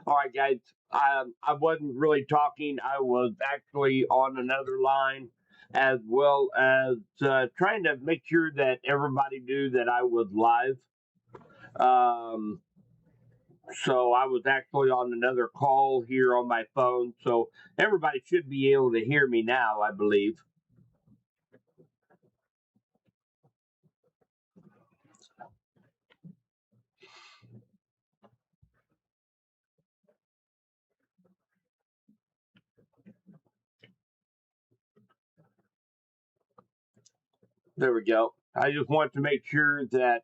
All right, guys. I wasn't really talking. I was actually on another line, as well as trying to make sure that everybody knew that I was live. Um, so I was actually on another call here on my phone. So everybody should be able to hear me now, I believe. There we go. I just want to make sure that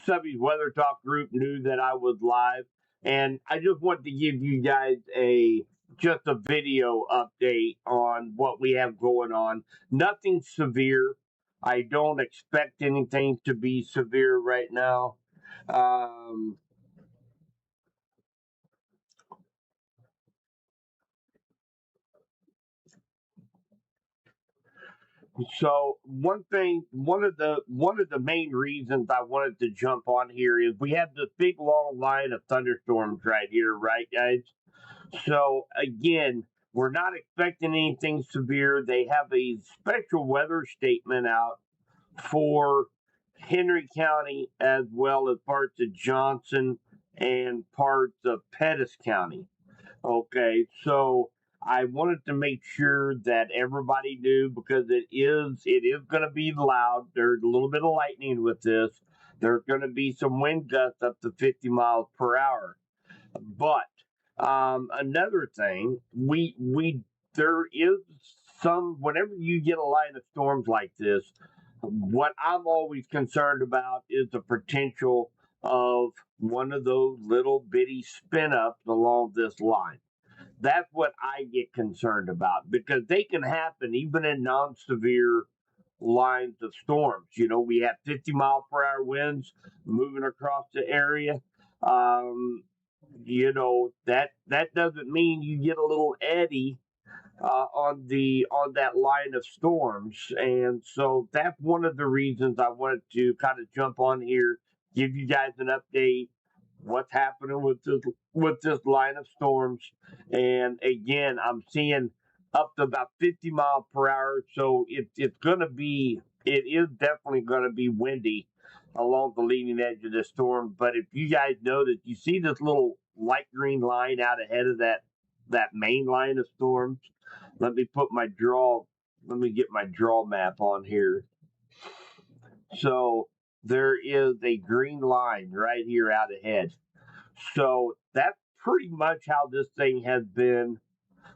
Subby's Weather Talk group knew that I was live, and I just want to give you guys a just a video update on what we have going on. Nothing severe. I don't expect anything to be severe right now. Um, So one of the main reasons I wanted to jump on here is we have this big long line of thunderstorms right here, right, guys? So again, we're not expecting anything severe. They have a special weather statement out for Henry County as well as parts of Johnson and parts of Pettis County. Okay, so I wanted to make sure that everybody knew because it is going to be loud. There's a little bit of lightning with this. There's going to be some wind gusts up to 50 miles per hour. But another thing, we there is some whenever you get a line of storms like this, what I'm always concerned about is the potential of one of those little bitty spin ups along this line. That's what I get concerned about because they can happen even in non severe lines of storms. You know, we have 50-mile per hour winds moving across the area. Um, that doesn't mean you get a little eddy on that line of storms, and so that's one of the reasons I wanted to kind of jump on here, give you guys an update, what's happening with this line of storms, and again, I'm seeing up to about 50 mile per hour, so it's gonna be it is definitely gonna be windy along the leading edge of the storm. But if you guys notice, you see this little light green line out ahead of that main line of storms. Let me put my draw. Let me get my draw map on here. So there is a green line right here out ahead. So that's pretty much how this thing has been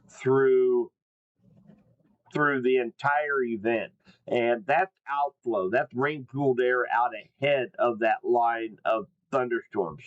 through through the entire event. And that's outflow. That's rain cooled air out ahead of that line of thunderstorms.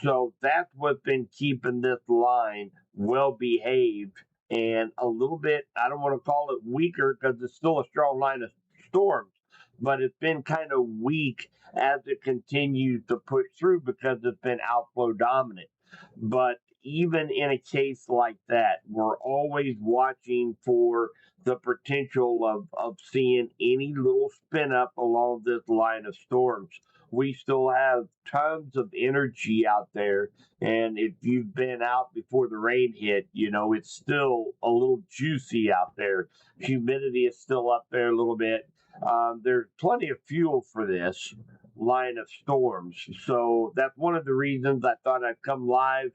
So that's what's been keeping this line well behaved and a little bit, I don't want to call it weaker because it's still a strong line of storms, but it's been kind of weak as it continues to push through because it's been outflow dominant. But even in a case like that, we're always watching for the potential of seeing any little spin up along this line of storms. We still have tons of energy out there. And if you've been out before the rain hit, it's still a little juicy out there. Humidity is still up there a little bit. There's plenty of fuel for this line of storms. So that's one of the reasons I thought I'd come live.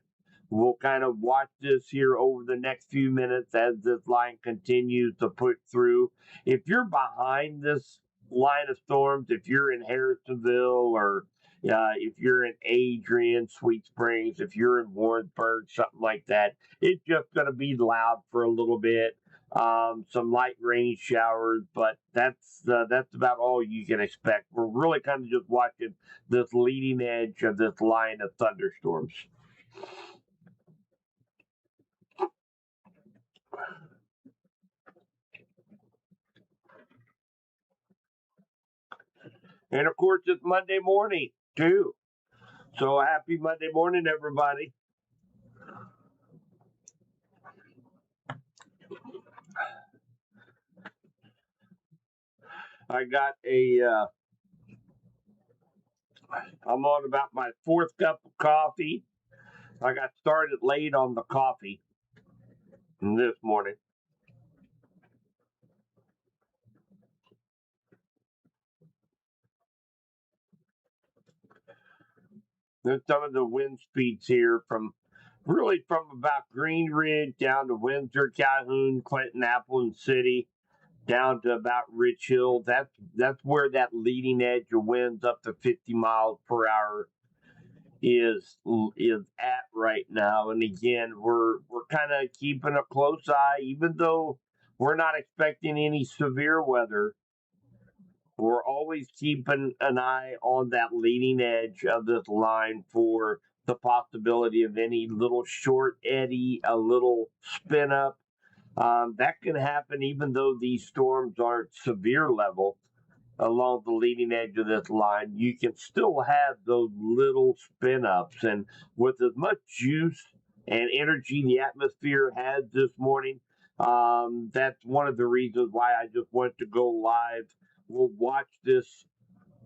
We'll kind of watch this here over the next few minutes as this line continues to push through. If you're behind this line of storms, if you're in Harrisonville or if you're in Adrian, Sweet Springs, if you're in Warrensburg, something like that, it's just going to be loud for a little bit. Some light rain showers, but that's about all you can expect. We're really kind of just watching this leading edge of this line of thunderstorms. And of course, it's Monday morning, too. So happy Monday morning, everybody. I got I'm on about my fourth cup of coffee. I got started late on the coffee this morning. There's some of the wind speeds here from about Green Ridge down to Windsor, Calhoun, Clinton, Appleton City, down to about Rich Hill. That's where that leading edge of winds up to 50 miles per hour is at right now. And again, we're kind of keeping a close eye, even though we're not expecting any severe weather. We're always keeping an eye on that leading edge of this line for the possibility of any little short eddy, a little spin up. That can happen even though these storms aren't severe level along the leading edge of this line. You can still have those little spin ups. And with as much juice and energy the atmosphere has this morning, that's one of the reasons why I just wanted to go live. We'll watch this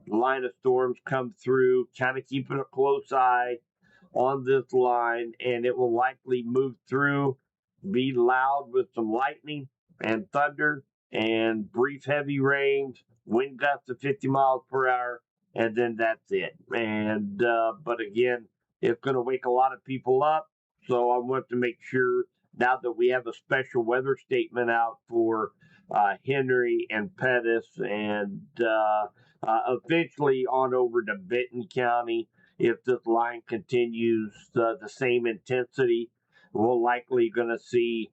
line of storms come through, kind of keeping a close eye on this line, and it will likely move through, be loud with some lightning and thunder and brief heavy rains, wind gusts of 50 miles per hour, and then that's it. And but again, it's going to wake a lot of people up. So I want to make sure now that we have a special weather statement out for Henry and Pettis and eventually on over to Benton County. If this line continues the same intensity, we're likely going to see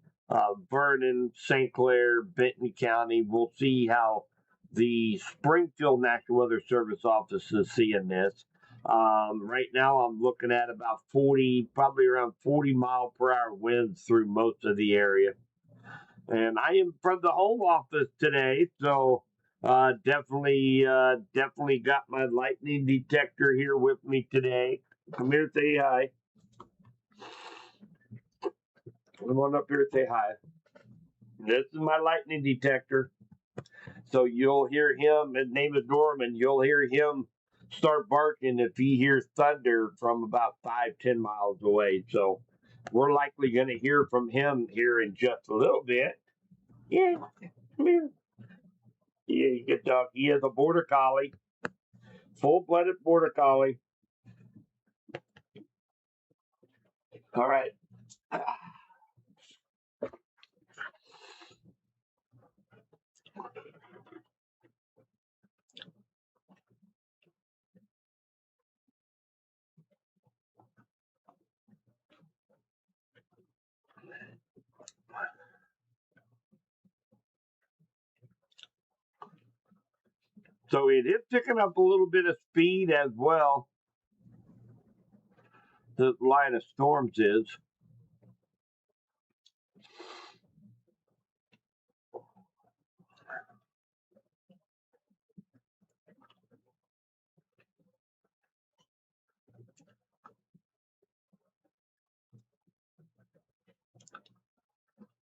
Vernon, St. Clair, Benton County. We'll see how the Springfield National Weather Service office is seeing this. Right now, I'm looking at about 40, probably around 40-mile per hour winds through most of the area. And I am from the home office today, so definitely got my lightning detector here with me today. Come here, say hi. Come on up here, say hi. This is my lightning detector. So you'll hear him. His name is Norman. You'll hear him start barking if he hears thunder from about 5-10 miles away. So we're likely going to hear from him here in just a little bit. Yeah, come here. Yeah, good dog. He is a border collie, full-blooded border collie. All right. So it is picking up a little bit of speed as well. The line of storms is.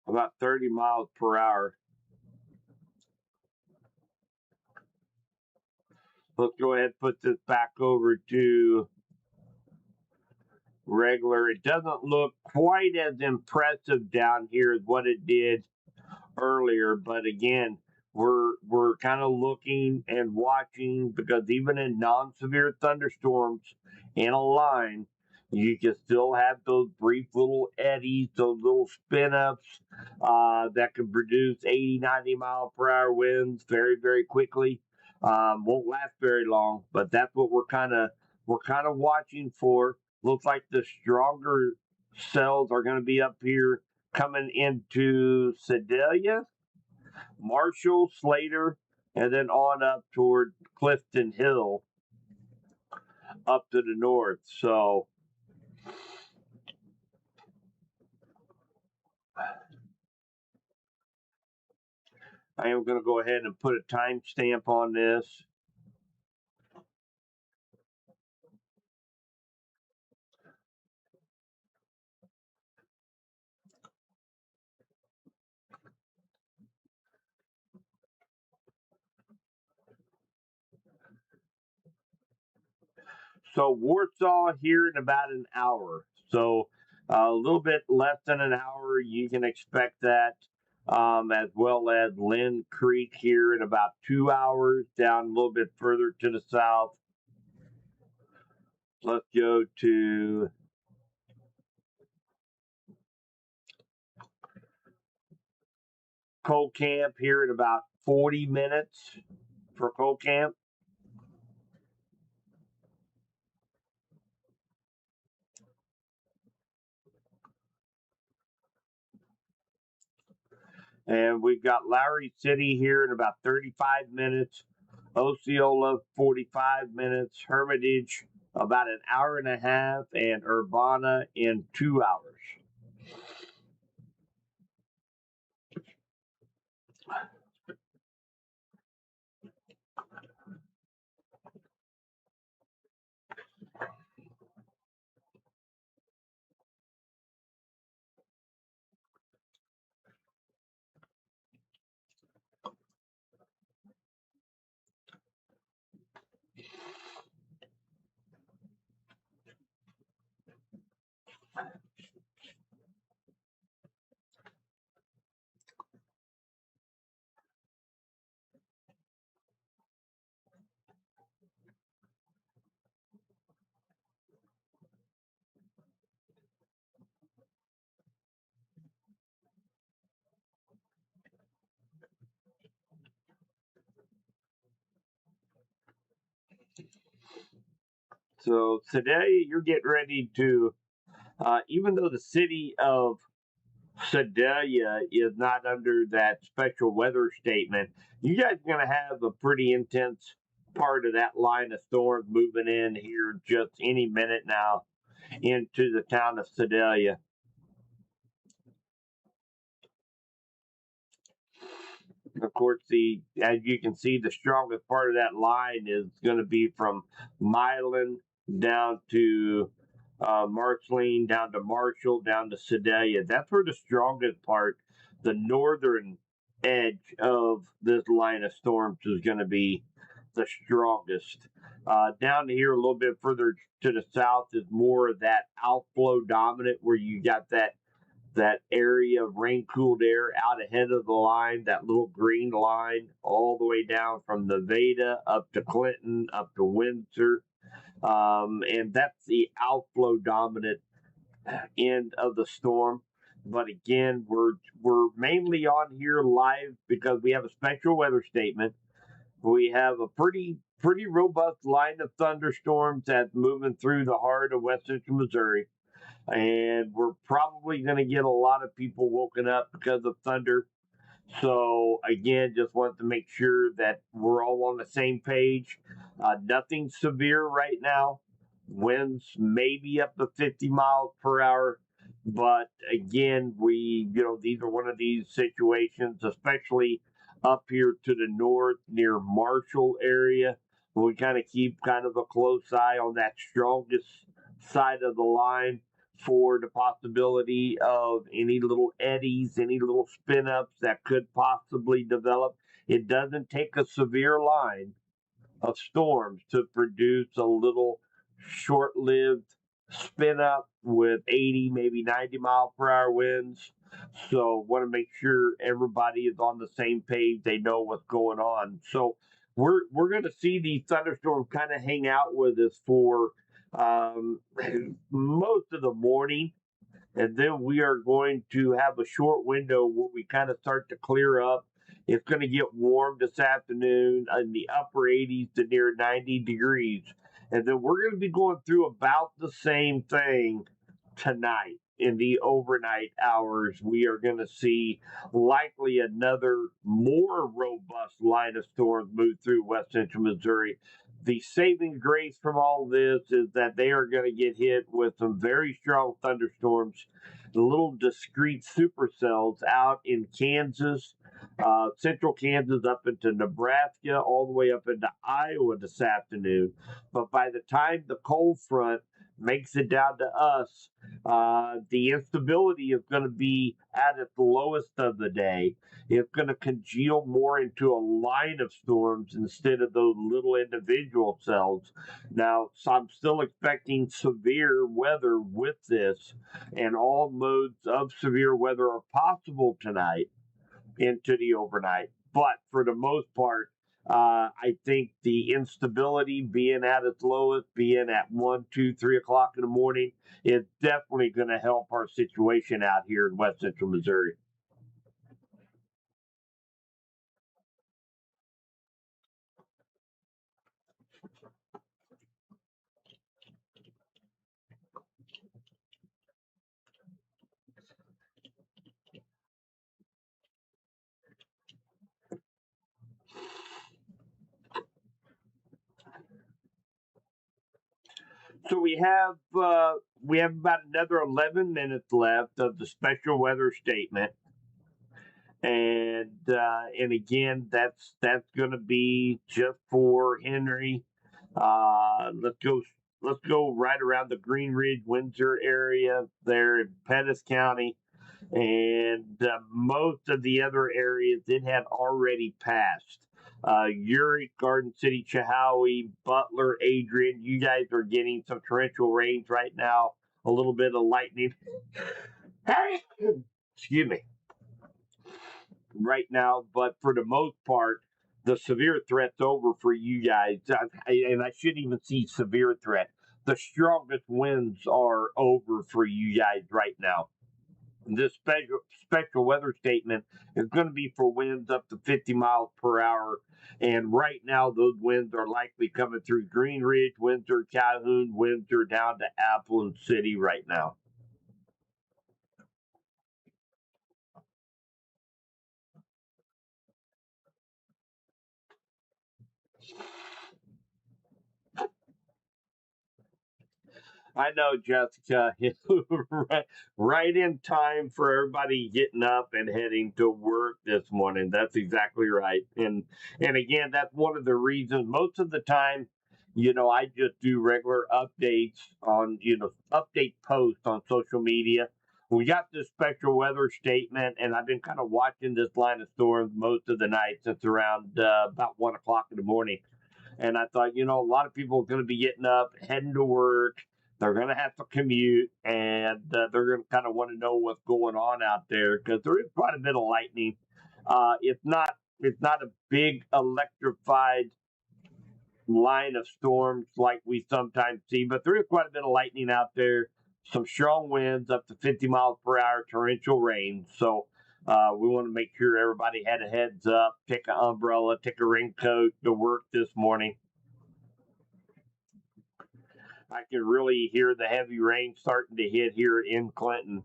About 30 miles per hour. Let's go ahead and put this back over to regular. It doesn't look quite as impressive down here as what it did earlier, but again, we're kind of looking and watching because even in non-severe thunderstorms in a line, you can still have those brief little eddies, those little spin ups that can produce 80, 90 mile per hour winds very, very quickly. Won't last very long, but that's what we're kind of watching for. Looks like the stronger cells are going to be up here coming into Sedalia, Marshall, Slater, and then on up toward Clifton Hill up to the north. So I am going to go ahead and put a timestamp on this. So Warsaw here in about an hour. So A little bit less than an hour, you can expect that, as well as Lynn Creek here in about 2 hours, down a little bit further to the south. Let's go to Coal Camp here in about 40 minutes for Coal Camp. And we've got Lowry City here in about 35 minutes, Osceola 45 minutes, Hermitage about an hour and a half, and Urbana in 2 hours. So today you're getting ready to, even though the city of Sedalia is not under that special weather statement, you guys are going to have a pretty intense part of that line of storms moving in here just any minute now into the town of Sedalia. Of course, as you can see, the strongest part of that line is going to be from Milan down to Marceline, down to Marshall, down to Sedalia. That's where the strongest part, the northern edge of this line of storms, is going to be the strongest. Down here, a little bit further to the south, is more of that outflow dominant, where you got that area of rain cooled air out ahead of the line, that little green line, all the way down from Nevada up to Clinton, up to Windsor. And that's the outflow dominant end of the storm. But again, we're mainly on here live because we have a special weather statement. We have a pretty robust line of thunderstorms that's moving through the heart of West Central Missouri, and we're probably going to get a lot of people woken up because of thunder. So again, just want to make sure that we're all on the same page. Nothing severe right now. Winds maybe up to 50 miles per hour. But again, these are one of these situations, especially up here to the north near Marshall area. We kind of keep kind of a close eye on that strongest side of the line for the possibility of any little eddies, any little spin ups that could possibly develop. It doesn't take a severe line of storms to produce a little short lived spin up with 80, maybe 90-mile-per-hour winds. So, want to make sure everybody is on the same page. They know what's going on. So, we're going to see these thunderstorms kind of hang out with us for um, most of the morning, and then we are going to have a short window where we kind of start to clear up. It's going to get warm this afternoon in the upper 80s to near 90 degrees. And then we're going to be going through about the same thing tonight. In the overnight hours, we are going to see likely another more robust line of storms move through West Central Missouri. The saving grace from all this is that they are going to get hit with some very strong thunderstorms, the little discrete supercells out in Kansas, central Kansas, up into Nebraska, all the way up into Iowa this afternoon. But by the time the cold front makes it down to us, the instability is going to be at its lowest of the day. It's going to congeal more into a line of storms instead of those little individual cells. Now, so I'm still expecting severe weather with this, and all modes of severe weather are possible tonight into the overnight. But for the most part, I think the instability being at its lowest, being at 1, 2, 3 o'clock in the morning, is definitely going to help our situation out here in West Central Missouri. So we have about another 11 minutes left of the special weather statement, and again, that's going to be just for Henry. Let's go right around the Green Ridge, Windsor area there in Pettis County, and most of the other areas it had already passed. Urick, Garden City, Chehowee, Butler, Adrian, you guys are getting some torrential rains right now, a little bit of lightning. Excuse me. Right now, but for the most part, the severe threat's over for you guys. And I shouldn't even see severe threat. The strongest winds are over for you guys right now. This special weather statement is going to be for winds up to 50 miles per hour. And right now, those winds are likely coming through Green Ridge, Windsor, Calhoun, Windsor, down to Appleton City right now. I know, Jessica. Right in time for everybody getting up and heading to work this morning. That's exactly right. And again, that's one of the reasons. Most of the time, I just do regular updates on update posts on social media. We got this special weather statement, and I've been kind of watching this line of storms most of the night since around about 1 o'clock in the morning. And I thought, a lot of people are going to be getting up, heading to work. They're going to have to commute, and they're going to kind of want to know what's going on out there because there is quite a bit of lightning. It's not a big electrified line of storms like we sometimes see, but there is quite a bit of lightning out there. Some strong winds up to 50 miles per hour, torrential rain. So we want to make sure everybody had a heads up, take an umbrella, take a raincoat to work this morning. I can really hear the heavy rain starting to hit here in Clinton.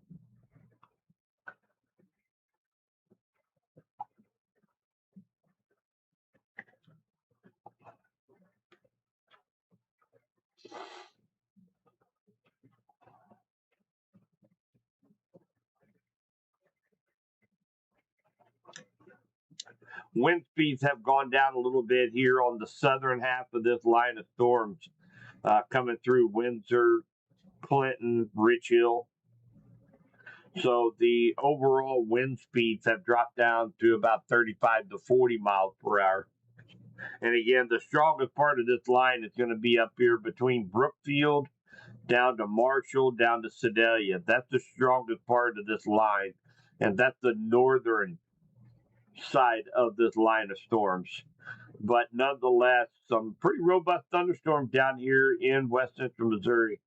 Wind speeds have gone down a little bit here on the southern half of this line of storms coming through Windsor, Clinton, Rich Hill. So the overall wind speeds have dropped down to about 35 to 40 miles per hour. And again, the strongest part of this line is going to be up here between Brookfield down to Marshall, down to Sedalia. That's the strongest part of this line. And that's the northern side of this line of storms. But nonetheless, some pretty robust thunderstorms down here in West Central Missouri.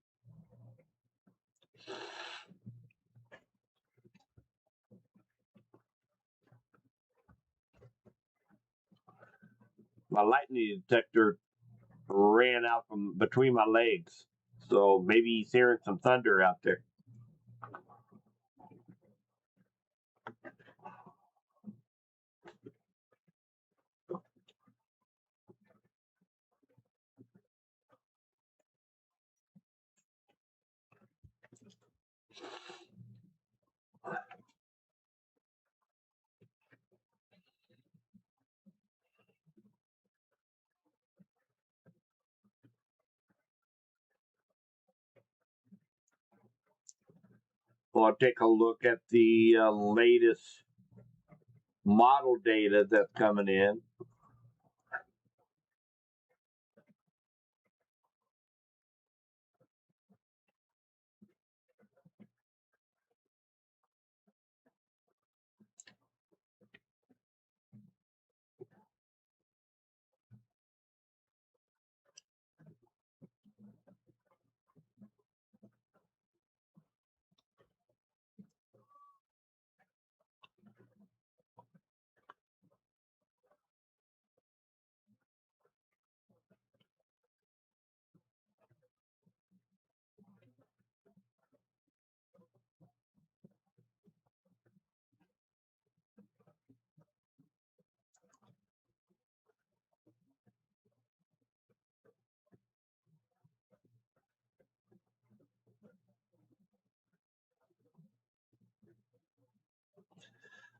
My lightning detector ran out from between my legs. So maybe he's hearing some thunder out there. I'll take a look at the latest model data that's coming in.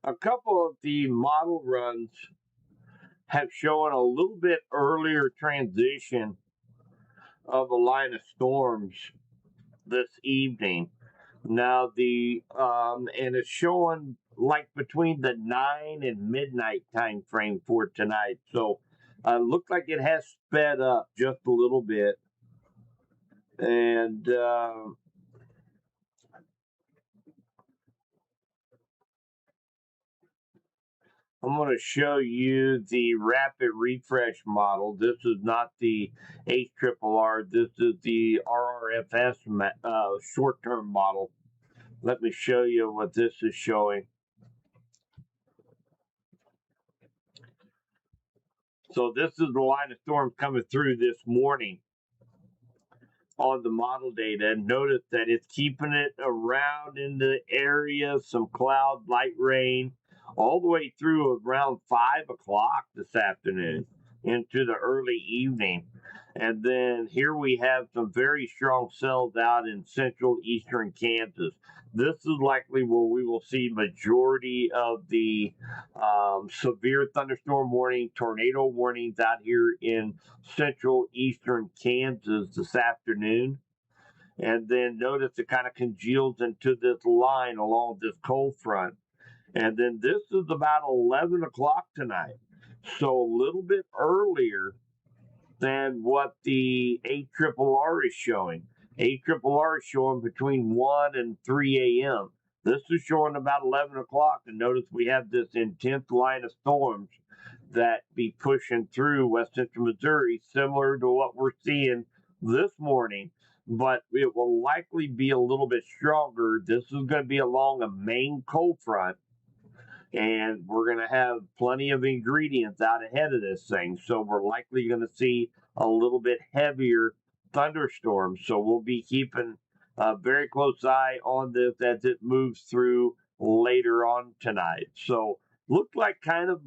A couple of the model runs have shown a little bit earlier transition of a line of storms this evening. Now and it's showing like between the 9 and midnight time frame for tonight. So looked like it has sped up just a little bit. And I'm going to show you the rapid refresh model. This is not the HRRR. This is the RRFS short-term model. Let me show you what this is showing. So this is the line of storms coming through this morning on the model data. And notice that it's keeping it around in the area, some cloud, light rain, all the way through around 5 o'clock this afternoon into the early evening. And then here we have some very strong cells out in central eastern Kansas. This is likely where we will see majority of the severe thunderstorm warning, tornado warnings out here in central eastern Kansas this afternoon. And then notice it kind of congeals into this line along this cold front. And then this is about 11 o'clock tonight. So a little bit earlier than what the ARRR is showing. ARRR is showing between 1 and 3 a.m. This is showing about 11 o'clock. And notice we have this intense line of storms that be pushing through West Central Missouri, similar to what we're seeing this morning. But it will likely be a little bit stronger. This is going to be along a main cold front, and we're going to have plenty of ingredients out ahead of this thing. So we're likely going to see a little bit heavier thunderstorms. So we'll be keeping a very close eye on this as it moves through later on tonight. So look like kind of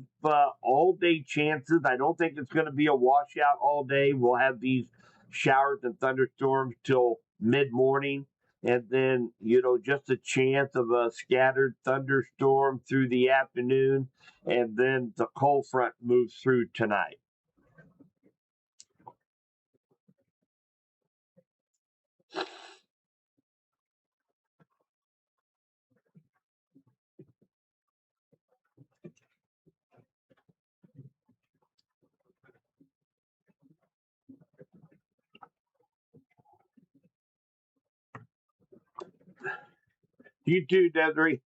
all day chances. I don't think it's going to be a washout all day. We'll have these showers and thunderstorms till mid morning, and then just a chance of a scattered thunderstorm through the afternoon, and then the cold front moves through tonight. You too, Desiree.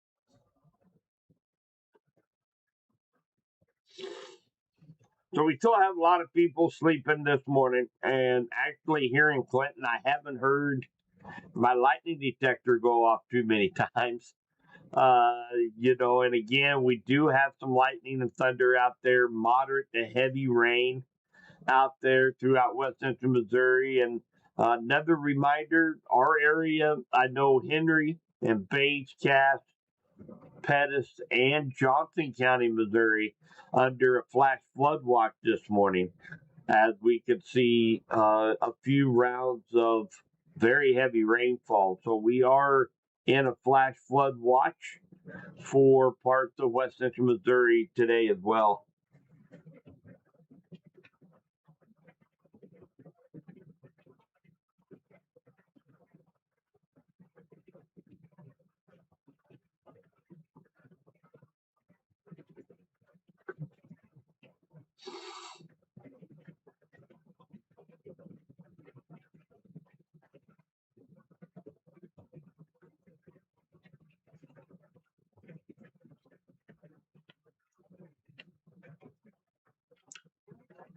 So we still have a lot of people sleeping this morning, and actually here in Clinton, I haven't heard my lightning detector go off too many times. And again, we do have some lightning and thunder out there, moderate to heavy rain out there throughout West Central Missouri. And another reminder, our area, I know Henry and Page, Cass, Pettis, and Johnson County, Missouri, under a flash flood watch this morning, as we could see a few rounds of very heavy rainfall. So we are in a flash flood watch for parts of West Central Missouri today as well.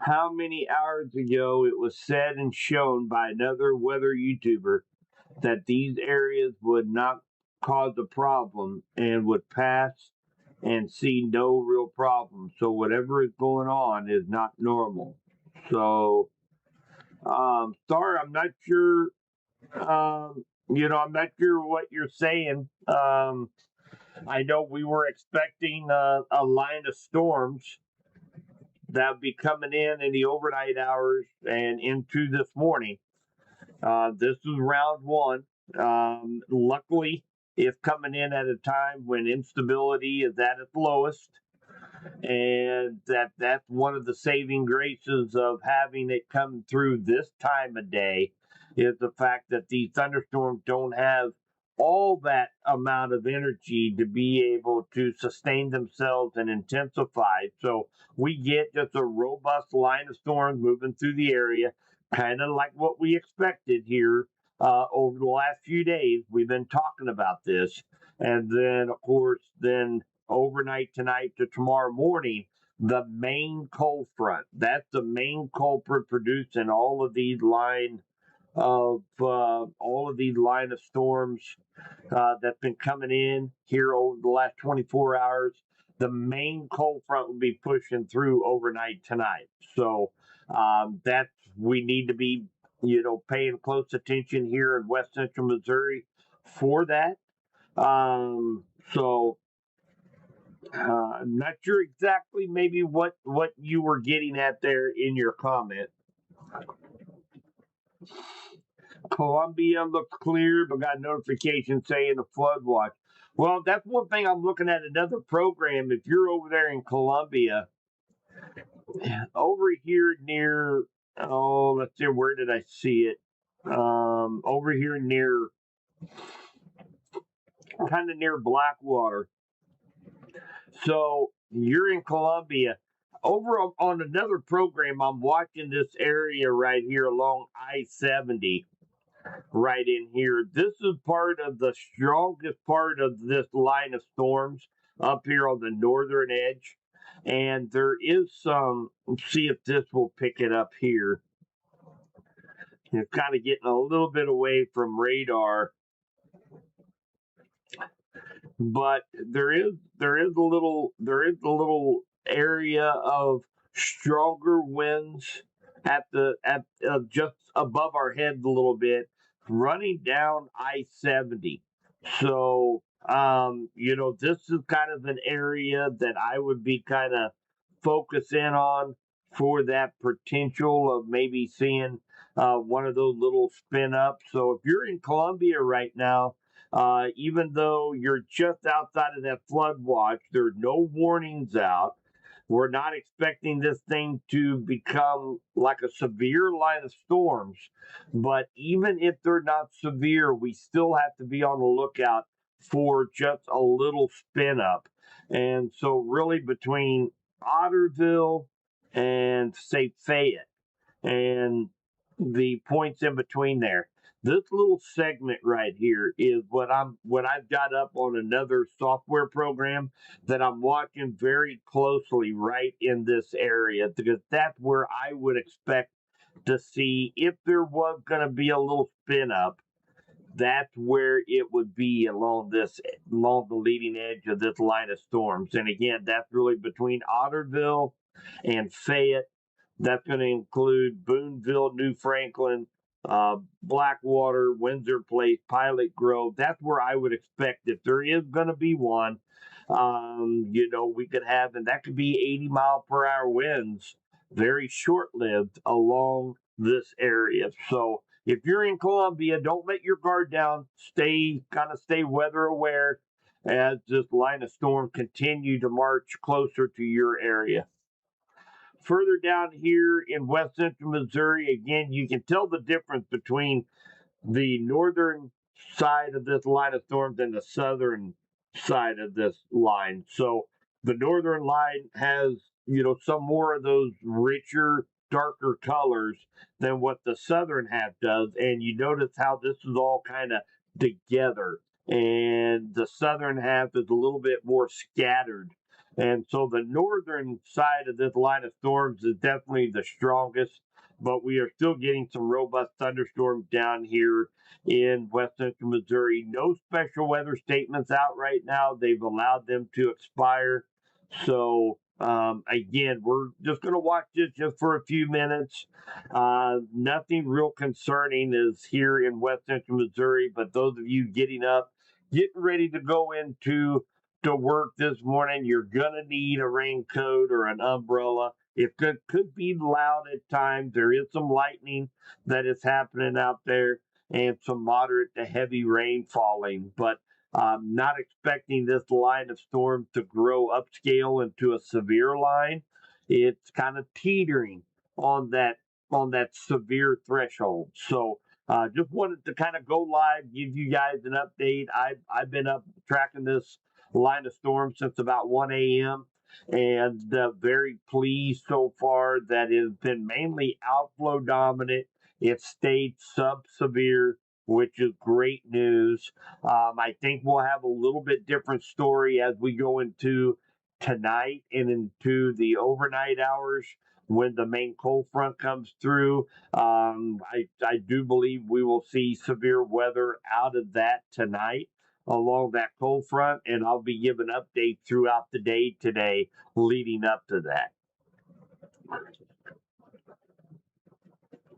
how many hours ago it was said and shown by another weather YouTuber that these areas would not cause a problem and would pass and see no real problem. So whatever is going on is not normal. So, sorry, I'm not sure. I'm not sure what you're saying. I know we were expecting a line of storms that would be coming in the overnight hours and into this morning. This is round one. Luckily, it's coming in at a time when instability is at its lowest, and that's one of the saving graces of having it come through this time of day is the fact that these thunderstorms don't have all that amount of energy to be able to sustain themselves and intensify. So we get just a robust line of storms moving through the area, kind of like what we expected here over the last few days. We've been talking about this. And then, of course, then overnight tonight to tomorrow morning, the main cold front. That's the main culprit producing all of these line of storms that's been coming in here over the last 24 hours. The main cold front will be pushing through overnight tonight. So that's we need to be paying close attention here in West Central Missouri for that. So I'm not sure exactly maybe what you were getting at there in your comment. Columbia looks clear, but got a notification saying a flood watch. Well, that's one thing I'm looking at another program. If you're over there in Columbia, over here near, let's see, where did I see it? Over here near, kind of near Blackwater. So you're in Columbia. Over on another program, I'm watching this area right here along I-70, right in here. This is part of the strongest part of this line of storms up here on the northern edge. And there is some, let's see if this will pick it up here. It's kind of getting a little bit away from radar, but there is a little area of stronger winds at just above our heads a little bit, running down I-70. So this is kind of an area that I would be kind of focus in on for that potential of maybe seeing one of those little spin ups. So if you're in Columbia right now, even though you're just outside of that flood watch, there are no warnings out. We're not expecting this thing to become like a severe line of storms. But even if they're not severe, we still have to be on the lookout for just a little spin up. And so, really, between Otterville and, say, Fayette, and the points in between there. This little segment right here is what I've got up on another software program that I'm watching very closely right in this area, because that's where I would expect to see if there was going to be a little spin up. That's where it would be along the leading edge of this line of storms. And again, that's really between Otterville and Fayette. That's going to include Boonville, New Franklin, Blackwater, Windsor Place, Pilot Grove. That's where I would expect if there is going to be one. We could have, and that could be 80-mile-per-hour winds, very short-lived along this area. So if you're in Columbia, don't let your guard down. Stay weather aware as this line of storm continue to march closer to your area. Further down here in West Central Missouri, again, you can tell the difference between the northern side of this line of storms and the southern side of this line. So the northern line has, some more of those richer, darker colors than what the southern half does. And you notice how this is all kind of together. And the southern half is a little bit more scattered. And so the northern side of this line of storms is definitely the strongest, but we are still getting some robust thunderstorms down here in west central Missouri. No special weather statements out right now. They've allowed them to expire. So again, we're just going to watch this just for a few minutes. Nothing real concerning is here in west central Missouri, but those of you getting up, getting ready to go into to work this morning, you're gonna need a raincoat or an umbrella. It could be loud at times. There is some lightning that is happening out there and some moderate to heavy rain falling, but I'm not expecting this line of storms to grow upscale into a severe line. It's kind of teetering on that severe threshold. So just wanted to kind of go live, give you guys an update. I've been up tracking this line of storm since about 1 a.m. and very pleased so far that it has been mainly outflow dominant. It stayed sub severe, which is great news. I think we'll have a little bit different story as we go into tonight and into the overnight hours when the main cold front comes through. I do believe we will see severe weather out of that tonight along that cold front, and I'll be giving updates throughout the day today leading up to that.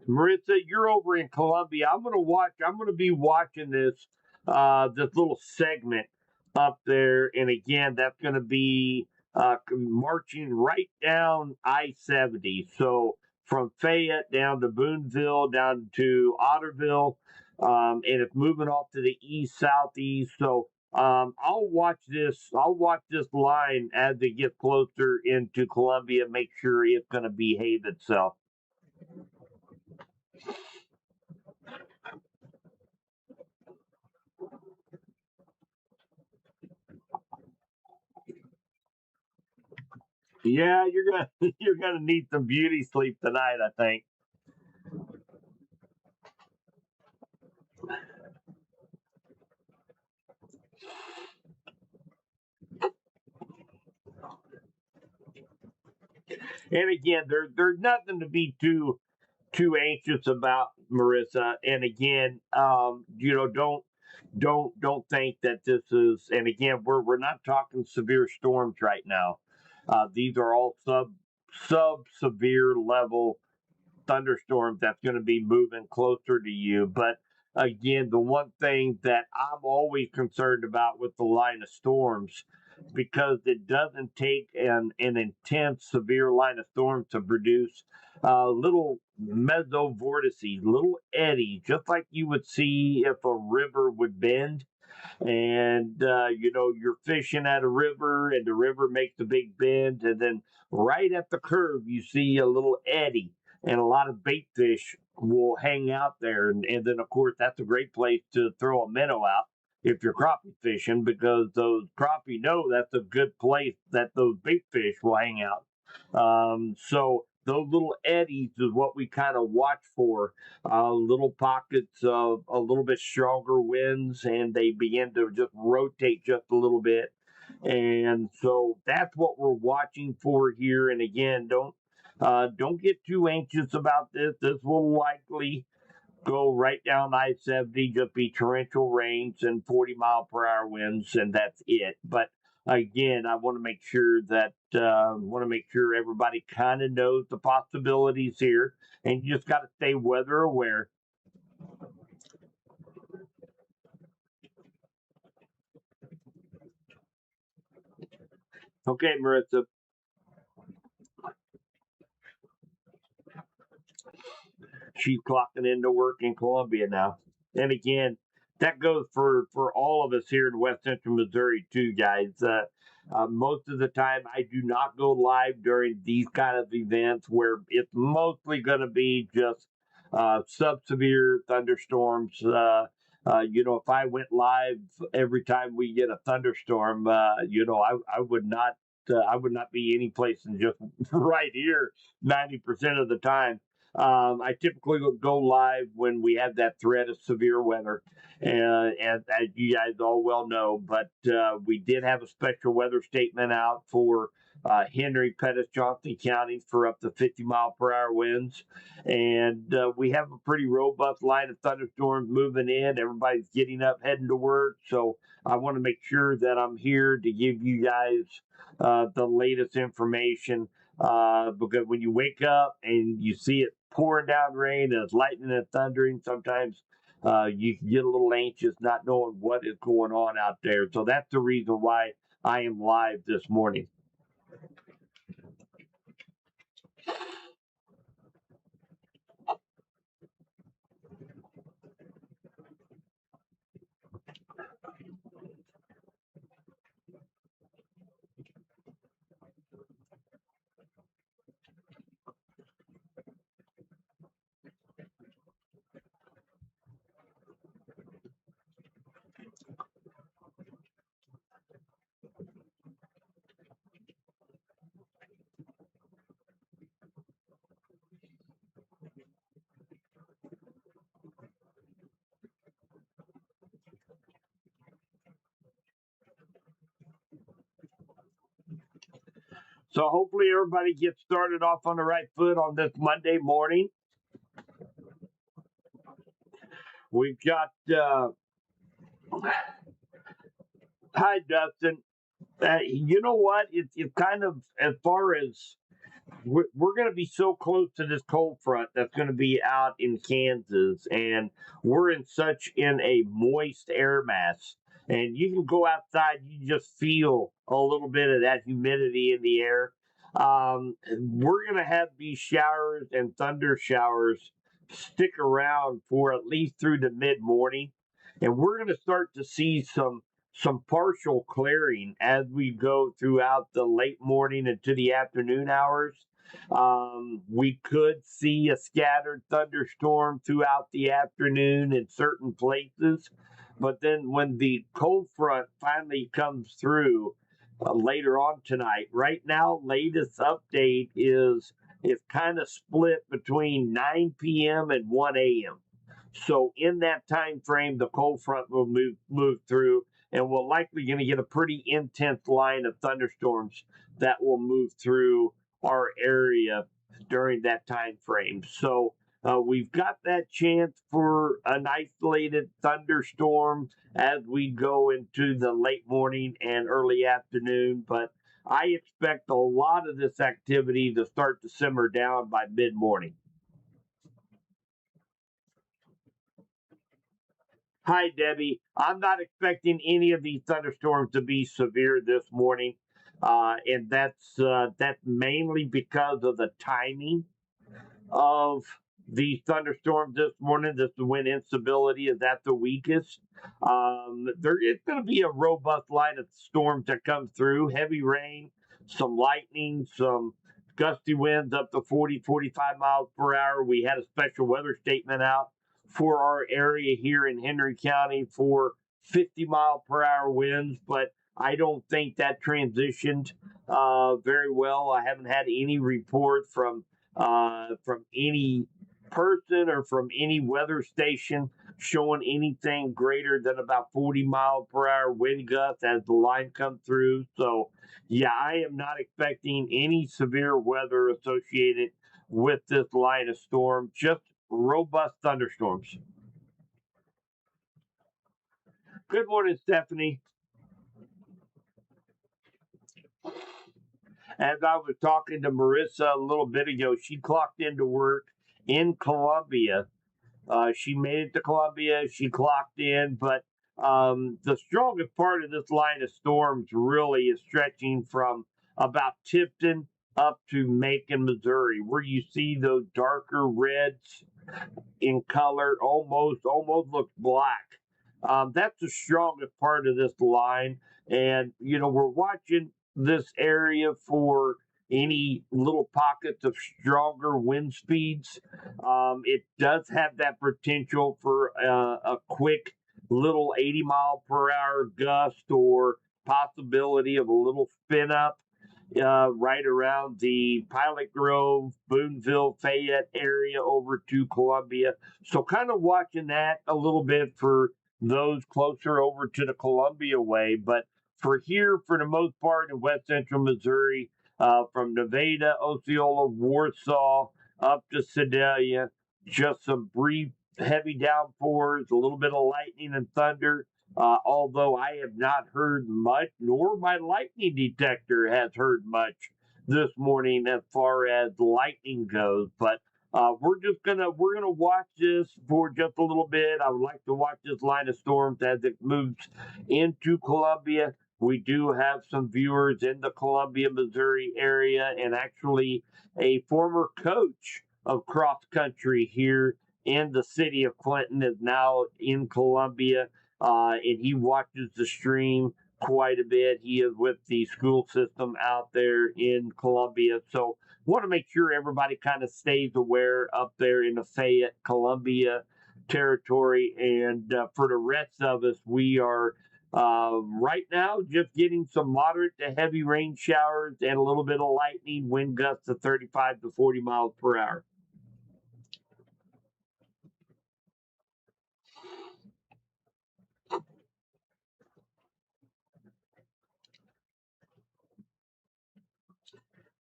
Maritza, you're over in Columbia. I'm gonna be watching this little segment up there, and again, that's gonna be marching right down I-70. So from Fayette down to Boonville, down to Otterville, and it's moving off to the east southeast. So I'll watch this. I'll watch this line as it gets closer into Columbia. Make sure it's going to behave itself. Yeah, you're gonna need some beauty sleep tonight, I think. And again, there's nothing to be too anxious about, Marissa. And again, don't think that this is. And again, we're not talking severe storms right now. These are all sub severe level thunderstorms that's going to be moving closer to you. But again, the one thing that I'm always concerned about with the line of storms, because it doesn't take an intense, severe line of storm to produce little mesovortices, little eddies, just like you would see if a river would bend and you're fishing at a river and the river makes a big bend and then right at the curve you see a little eddy and a lot of bait fish will hang out there and then of course that's a great place to throw a minnow out if you're crappie fishing because those crappie know that's a good place that those bait fish will hang out. So those little eddies is what we kind of watch for, little pockets of a little bit stronger winds, and they begin to just rotate just a little bit. And so that's what we're watching for here. And again, don't get too anxious about this. This will likely go right down I-70, just be torrential rains and 40-mile-per-hour winds, and that's it. But again, I want to make sure everybody kind of knows the possibilities here, and you just got to stay weather aware. Okay, Marissa. She's clocking into work in Columbia now. And again, that goes for all of us here in West Central Missouri too, guys. Most of the time, I do not go live during these kind of events where it's mostly going to be just sub-severe thunderstorms. If I went live every time we get a thunderstorm, I would not. I would not be any place than just right here 90% of the time. I typically go live when we have that threat of severe weather, and as you guys all well know. But we did have a special weather statement out for Henry, Pettis, Johnson counties for up to 50-mile-per-hour winds, and we have a pretty robust line of thunderstorms moving in. Everybody's getting up, heading to work, so I want to make sure that I'm here to give you guys the latest information. Because when you wake up and you see it pouring down rain and it's lightning and thundering, sometimes you can get a little anxious not knowing what is going on out there. So that's the reason why I am live this morning. So hopefully everybody gets started off on the right foot on this Monday morning. We've got hi Dustin. You know what? It's kind of as far as we're going to be so close to this cold front that's going to be out in Kansas, and we're in a moist air mass. And you can go outside, you just feel a little bit of that humidity in the air. We're going to have these showers and thunder showers stick around for at least through the mid morning, and we're going to start to see some partial clearing as we go throughout the late morning into the afternoon hours. We could see a scattered thunderstorm throughout the afternoon in certain places. But then when the cold front finally comes through later on tonight, right now, latest update is it's kind of split between 9 p.m. and 1 a.m. So in that time frame, the cold front will move through, and we're likely going to get a pretty intense line of thunderstorms that will move through our area during that time frame. So we've got that chance for an isolated thunderstorm as we go into the late morning and early afternoon, but I expect a lot of this activity to start to simmer down by mid morning. Hi, Debbie. I'm not expecting any of these thunderstorms to be severe this morning, and that's mainly because of the timing of these thunderstorms this morning. This is when instability is at the weakest. There is going to be a robust line of storms that come through, heavy rain, some lightning, some gusty winds up to 40, 45 miles per hour. We had a special weather statement out for our area here in Henry County for 50-mile-per-hour winds, but I don't think that transitioned very well. I haven't had any report from any person or from any weather station showing anything greater than about 40-mile-per-hour wind gusts as the line comes through. So, yeah, I am not expecting any severe weather associated with this line of storm, just robust thunderstorms. Good morning, Stephanie. As I was talking to Marissa a little bit ago, she clocked into work in Columbia. She made it to Columbia. She clocked in, but the strongest part of this line of storms really is stretching from about Tipton up to Macon, Missouri, where you see those darker reds in color, almost looks black. That's the strongest part of this line, and we're watching this area for any little pockets of stronger wind speeds. It does have that potential for a quick little 80-mile-per-hour gust or possibility of a little spin up. right around the Pilot Grove, Boonville, Fayette area over to Columbia. So kind of watching that a little bit for those closer over to the Columbia way. But for here, for the most part in West Central Missouri, from Nevada, Osceola, Warsaw, up to Sedalia, just some brief heavy downpours, a little bit of lightning and thunder. Although I have not heard much, nor my lightning detector has heard much this morning as far as lightning goes. But we're gonna watch this for just a little bit. I would like to watch this line of storms as it moves into Columbia. We do have some viewers in the Columbia, Missouri area, and actually a former coach of cross country here in the city of Clinton is now in Columbia, and he watches the stream quite a bit. He is with the school system out there in Columbia. So want to make sure everybody kind of stays aware up there in the Fayette, Columbia territory. And for the rest of us, we are right now just getting some moderate to heavy rain showers and a little bit of lightning, wind gusts of 35 to 40 miles per hour.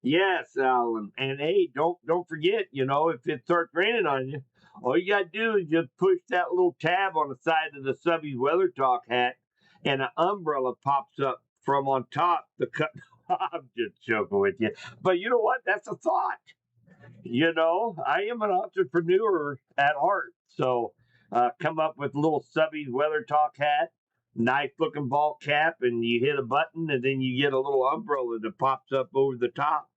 Yes, Alan. And hey, don't forget, if it starts raining on you, all you gotta do is just push that little tab on the side of the Subby's Weather Talk hat, and an umbrella pops up from on top to cut. I'm just joking with you, but you know what? That's a thought. I am an entrepreneur at heart, so come up with a little Subby's Weather Talk hat, nice looking ball cap, and you hit a button, and then you get a little umbrella that pops up over the top.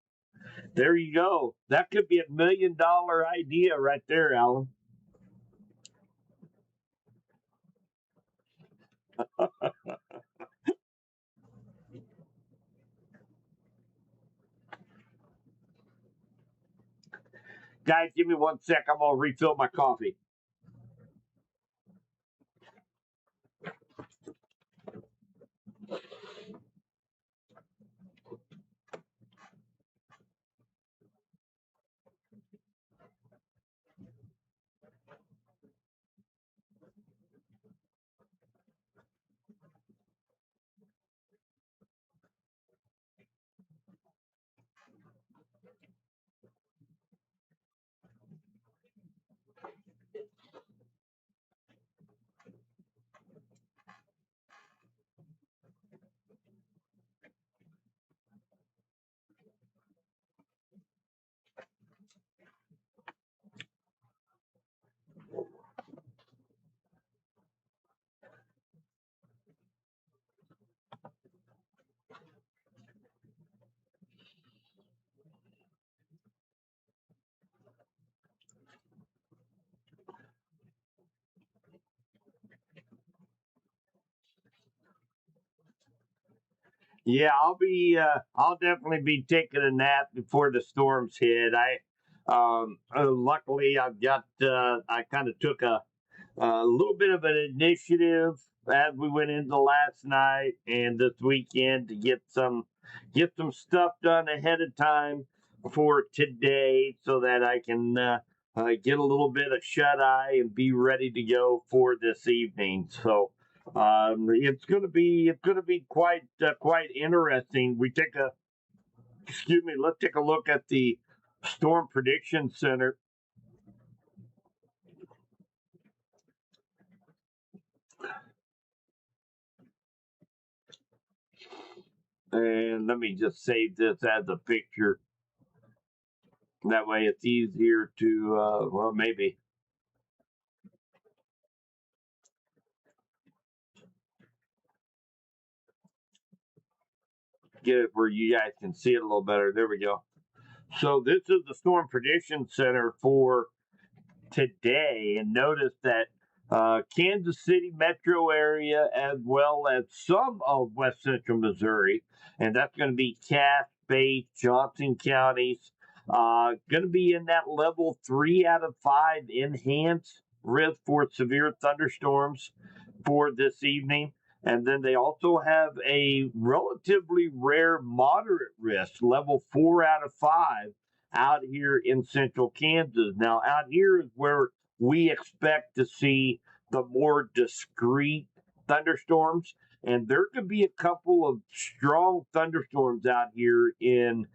There you go. That could be $1 million idea right there, Alan. Guys, give me 1 sec. I'm gonna refill my coffee. Yeah, I'll definitely be taking a nap before the storms hit. Luckily I kind of took a little bit of an initiative as we went into last night and this weekend to get some stuff done ahead of time for today, so that I can get a little bit of shut eye and be ready to go for this evening. So it's gonna be quite interesting. Let's take a look at the Storm Prediction Center. And let me just save this as a picture. That way it's easier to, well, maybe. Get it where you guys can see it a little better. There we go. So this is the Storm Prediction Center for today. And notice that Kansas City metro area, as well as some of West Central Missouri, and that's going to be Cass, Bates, Johnson counties, going to be in that level 3 out of 5 enhanced risk for severe thunderstorms for this evening. And then they also have a relatively rare moderate risk, level 4 out of 5, out here in central Kansas. Now, out here is where we expect to see the more discrete thunderstorms. And there could be a couple of strong thunderstorms out here in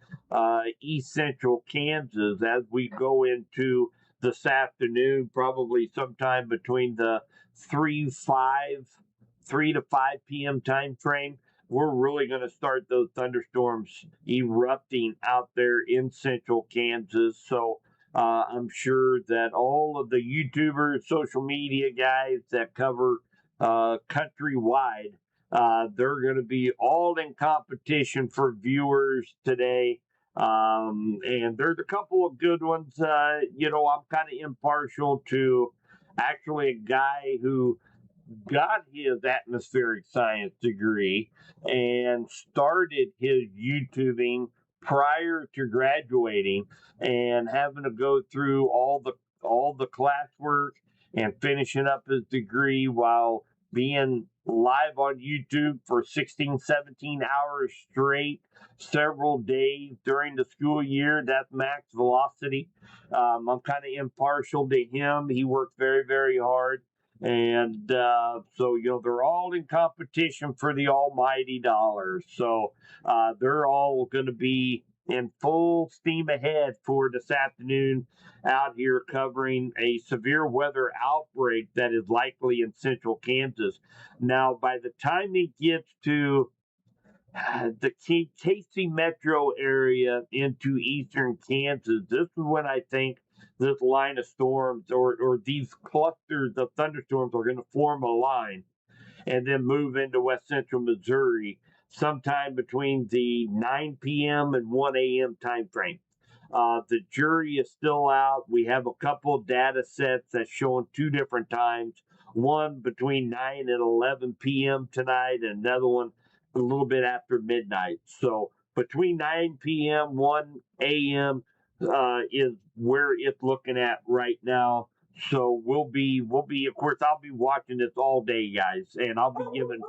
east central Kansas as we go into this afternoon, probably sometime between the 3 5 3 to 5 p.m. time frame. We're really going to start those thunderstorms erupting out there in central Kansas. So I'm sure that all of the YouTubers, social media guys that cover countrywide, they're going to be all in competition for viewers today. And there's a couple of good ones. I'm kind of impartial to actually a guy who got his atmospheric science degree and started his YouTubing prior to graduating and having to go through all the classwork and finishing up his degree while being live on YouTube for 16, 17 hours straight, several days during the school year. That's max velocity. I'm kind of impartial to him. He worked very, very hard. And so, they're all in competition for the almighty dollar. So they're all going to be in full steam ahead for this afternoon out here covering a severe weather outbreak that is likely in central Kansas. Now, by the time it gets to the Casey metro area into eastern Kansas, this is when I think this line of storms or these clusters of thunderstorms are going to form a line and then move into west central Missouri sometime between the 9 p.m. and 1 a.m. time frame. The jury is still out. We have a couple of data sets that's showing two different times, one between 9 and 11 p.m. tonight, and another one a little bit after midnight. So between 9 p.m. 1 a.m. Is where it's looking at right now. So we'll be of course I'll be watching this all day, guys, and I'll be giving.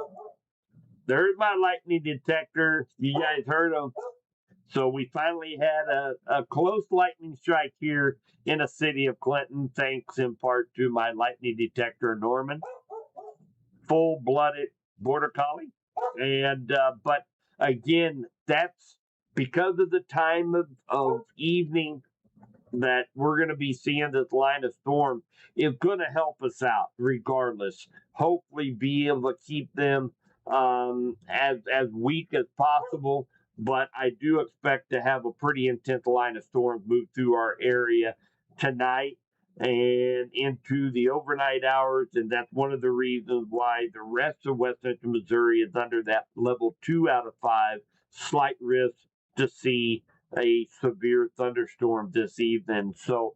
There's my lightning detector. You guys heard him. So we finally had a close lightning strike here in the city of Clinton, thanks in part to my lightning detector, Norman, full-blooded border collie. And but again, that's because of the time of evening that we're going to be seeing this line of storm is going to help us out regardless. Hopefully, be able to keep them as weak as possible. But I do expect to have a pretty intense line of storms move through our area tonight and into the overnight hours. And that's one of the reasons why the rest of West Central Missouri is under that level 2 out of 5, slight risk to see a severe thunderstorm this evening. So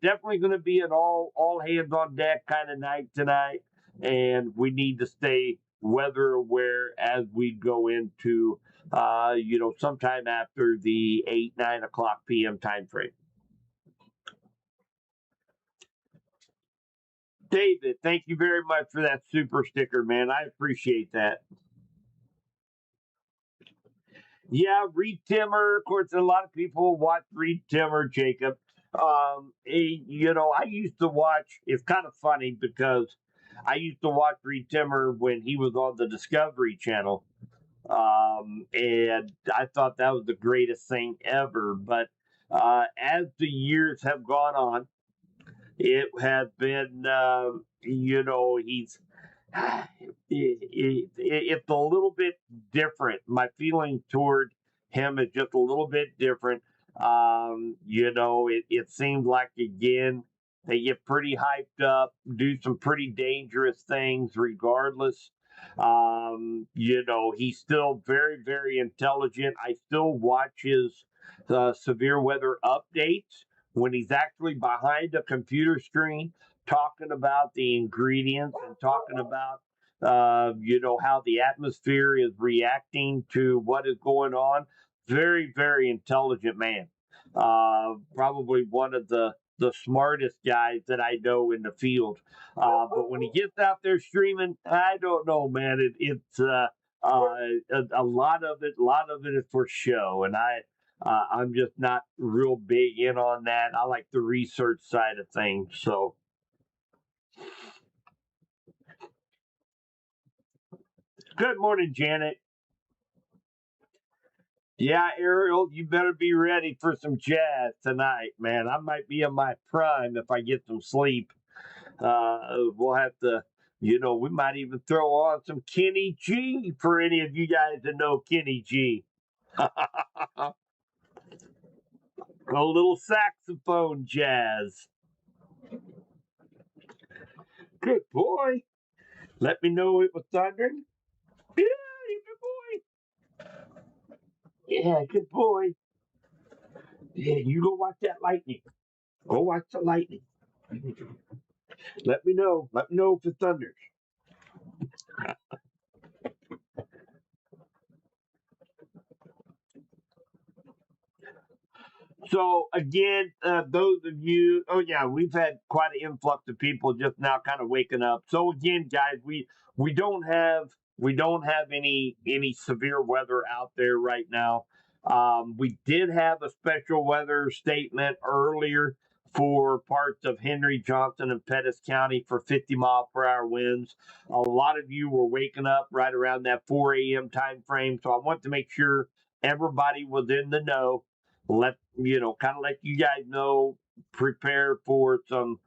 definitely going to be an all hands on deck kind of night tonight, and we need to stay weather aware as we go into sometime after the 8-9 o'clock p.m. time frame. David, thank you very much for that super sticker, man. I appreciate that. Yeah, Reed Timmer. Of course, a lot of people watch Reed Timmer, Jacob. I used to watch. It's kind of funny because I used to watch Reed Timmer when he was on the Discovery Channel, and I thought that was the greatest thing ever. But as the years have gone on, it has been, he's it's a little bit different. My feeling toward him is just a little bit different. It seems like again they get pretty hyped up, do some pretty dangerous things regardless. He's still very, very intelligent. I still watch his severe weather updates when he's actually behind a computer screen talking about the ingredients and talking about how the atmosphere is reacting to what is going on. Very, very intelligent man. Probably one of the the smartest guys that I know in the field. But when he gets out there streaming, I don't know, man. A lot of it is for show, and I'm just not real big in on that. I like the research side of things. So, good morning, Janet. Yeah, Ariel, you better be ready for some jazz tonight, man. I might be in my prime if I get some sleep. We'll have to, we might even throw on some Kenny G for any of you guys that know Kenny G. A little saxophone jazz. Good boy. Let me know it was thundering. Yeah, good boy. Yeah, good boy. Yeah, you go watch that lightning. Go watch the lightning. Let me know. Let me know if it thunders. So again, those of you, oh yeah, we've had quite an influx of people just now, kind of waking up. So again, guys, we don't have any severe weather out there right now. We did have a special weather statement earlier for parts of Henry, Johnson, and Pettis County for 50-mile-per-hour winds. A lot of you were waking up right around that 4 a.m. time frame, so I want to make sure everybody was in the know. Kind of let you guys know, prepare for some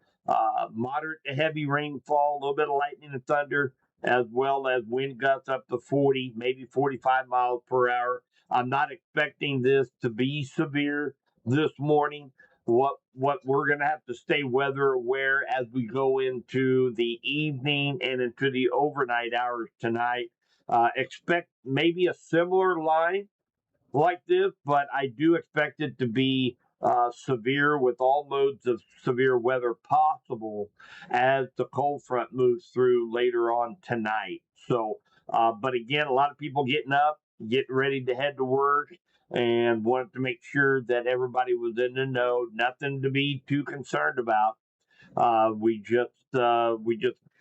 moderate to heavy rainfall, a little bit of lightning and thunder, as well as wind gusts up to 40, maybe 45 miles per hour. I'm not expecting this to be severe this morning. What we're going to have to stay weather aware as we go into the evening and into the overnight hours tonight. Expect maybe a similar line like this, but I do expect it to be severe with all modes of severe weather possible as the cold front moves through later on tonight. So, but again, a lot of people getting up, getting ready to head to work, and wanted to make sure that everybody was in the know. Nothing to be too concerned about. We just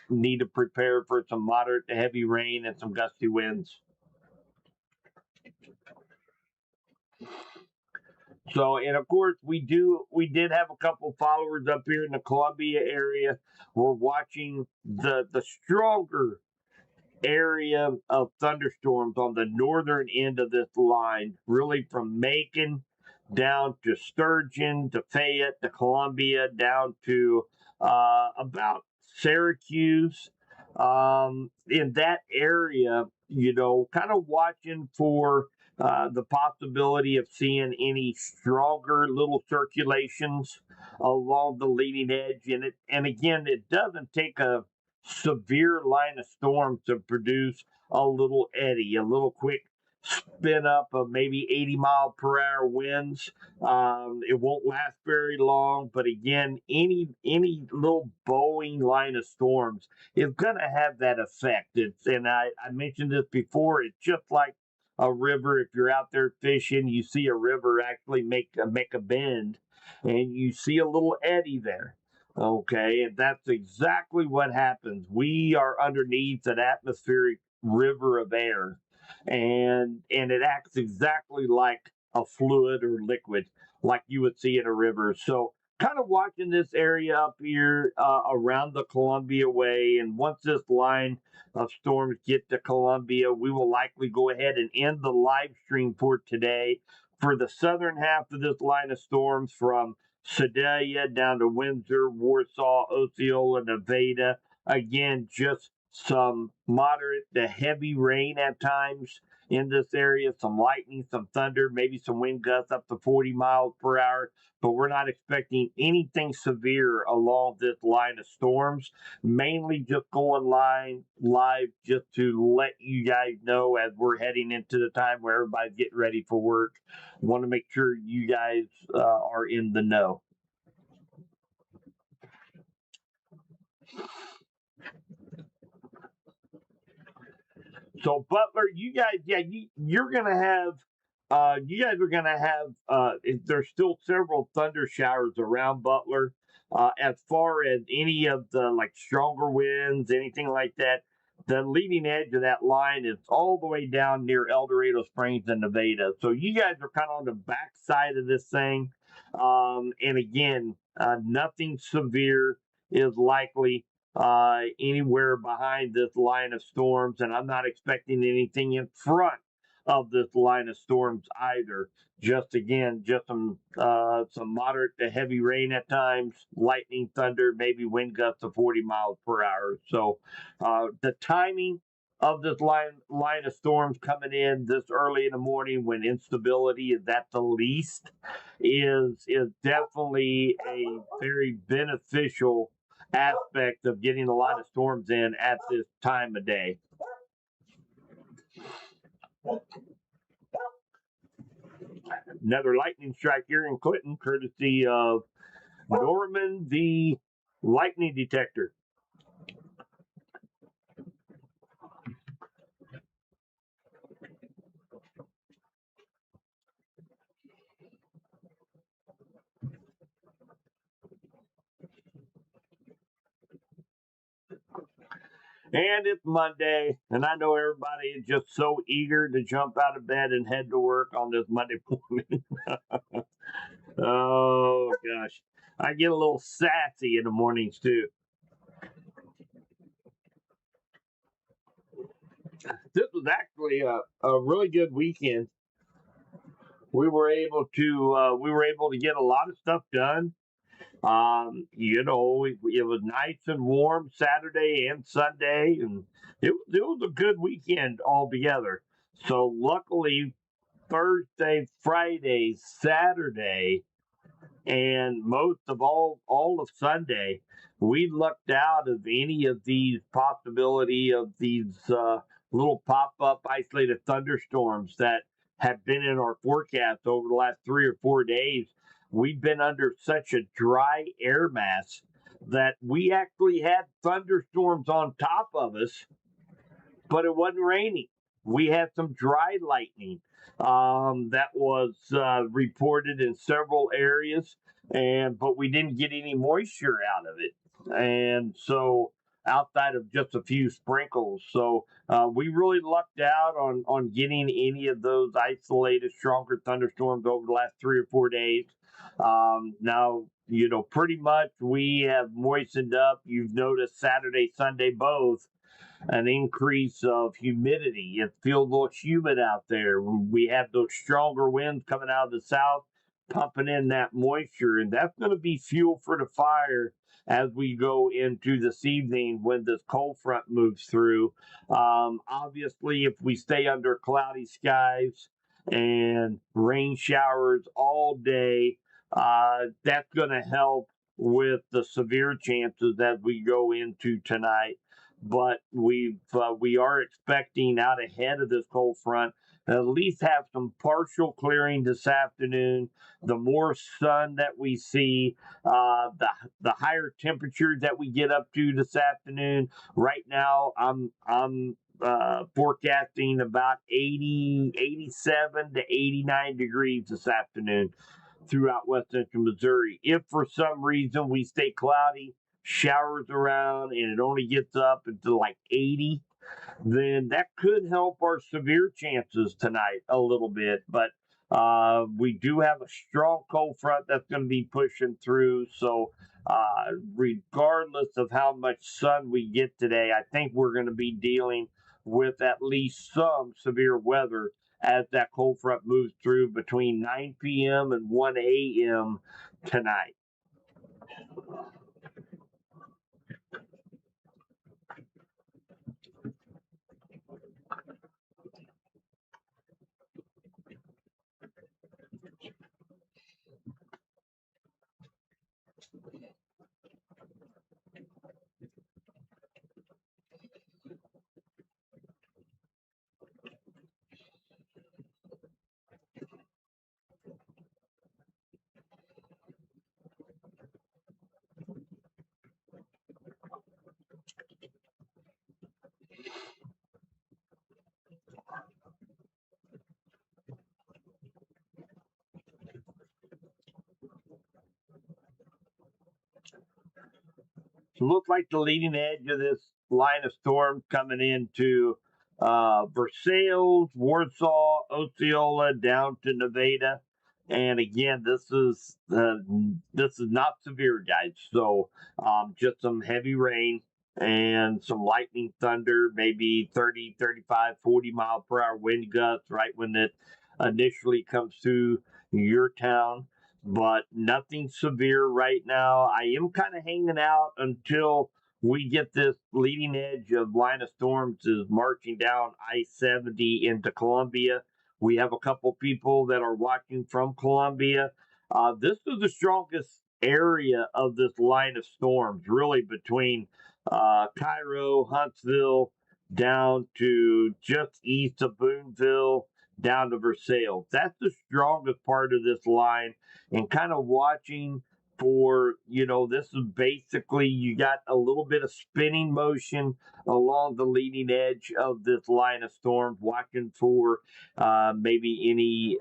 need to prepare for some moderate to heavy rain and some gusty winds. So, and of course, we did have a couple followers up here in the Columbia area. We're watching the stronger area of thunderstorms on the northern end of this line, really from Macon down to Sturgeon to Fayette to Columbia down to about Syracuse. In that area, kind of watching for the possibility of seeing any stronger little circulations along the leading edge. And again, it doesn't take a severe line of storm to produce a little eddy, a little quick spin up of maybe 80-mile-per-hour winds. It won't last very long, but again, any little bowing line of storms is going to have that effect. And I mentioned this before. It's just like a river. If you're out there fishing, you see a river actually make a bend, and you see a little eddy there. Okay, and that's exactly what happens. We are underneath an atmospheric river of air, and it acts exactly like a fluid or liquid, like you would see in a river. So, kind of watching this area up here around the Columbia Way, and once this line of storms get to Columbia, we will likely go ahead and end the live stream for today. For the southern half of this line of storms, from Sedalia down to Windsor, Warsaw, Osceola, Nevada. Again, just some moderate to heavy rain at times in this area, some lightning, some thunder, maybe some wind gusts up to 40 miles per hour. But we're not expecting anything severe along this line of storms. Mainly just going live just to let you guys know as we're heading into the time where everybody's getting ready for work. Want to make sure you guys are in the know. So Butler, you guys, yeah, you're gonna have, you guys are gonna have. There's still several thunder showers around Butler. As far as any of the like stronger winds, anything like that, the leading edge of that line is all the way down near El Dorado Springs and Nevada. So you guys are kind of on the backside of this thing. And again, nothing severe is likely anywhere behind this line of storms, and I'm not expecting anything in front of this line of storms either. Just again, just some moderate to heavy rain at times, lightning, thunder, maybe wind gusts of 40 miles per hour. So the timing of this line of storms coming in this early in the morning when instability is at the least is definitely a very beneficial aspect of getting a lot of storms in at this time of day. Another lightning strike here in Clinton, courtesy of Norman the lightning detector. And it's Monday, and I know everybody is just so eager to jump out of bed and head to work on this Monday morning. Oh gosh, I get a little sassy in the mornings too. This was actually a really good weekend. We were able to get a lot of stuff done. It was nice and warm Saturday and Sunday, and it was a good weekend altogether. So luckily, Thursday, Friday, Saturday, and most of all of Sunday, we lucked out of any of these possibility of these little pop up isolated thunderstorms that have been in our forecast over the last 3 or 4 days. We've been under such a dry air mass that we actually had thunderstorms on top of us, but it wasn't raining. We had some dry lightning that was reported in several areas, and but we didn't get any moisture out of it, and so outside of just a few sprinkles. So we really lucked out on getting any of those isolated stronger thunderstorms over the last 3 or 4 days. Now, pretty much we have moistened up. You've noticed Saturday, Sunday both an increase of humidity. It feels a little humid out there. We have those stronger winds coming out of the south, pumping in that moisture, and that's going to be fuel for the fire as we go into this evening when this cold front moves through. Obviously, if we stay under cloudy skies and rain showers all day, that's going to help with the severe chances as we go into tonight. But we are expecting out ahead of this cold front at least have some partial clearing this afternoon. The more sun that we see, the higher temperatures that we get up to this afternoon. Right now, I'm forecasting about 80, 87 to 89 degrees this afternoon throughout West Central Missouri. If for some reason we stay cloudy, showers around, and it only gets up into like 80, then that could help our severe chances tonight a little bit. But we do have a strong cold front that's going to be pushing through. So, regardless of how much sun we get today, I think we're going to be dealing with at least some severe weather as that cold front moves through between 9 p.m. and 1 a.m. tonight. So it looks like the leading edge of this line of storm coming into Versailles, Warsaw, Osceola, down to Nevada. And again, this is not severe, guys. So just some heavy rain and some lightning, thunder, maybe 30, 35, 40 mile per hour wind gusts right when it initially comes through your town, but nothing severe right now. I am kind of hanging out until we get this leading edge of line of storms is marching down I-70 into Columbia. We have a couple people that are watching from Columbia. This is the strongest area of this line of storms, really between Cairo, Huntsville, down to just east of Boonville, down to Versailles. That's the strongest part of this line, and kind of watching for, this is basically you got a little bit of spinning motion along the leading edge of this line of storms, watching for maybe any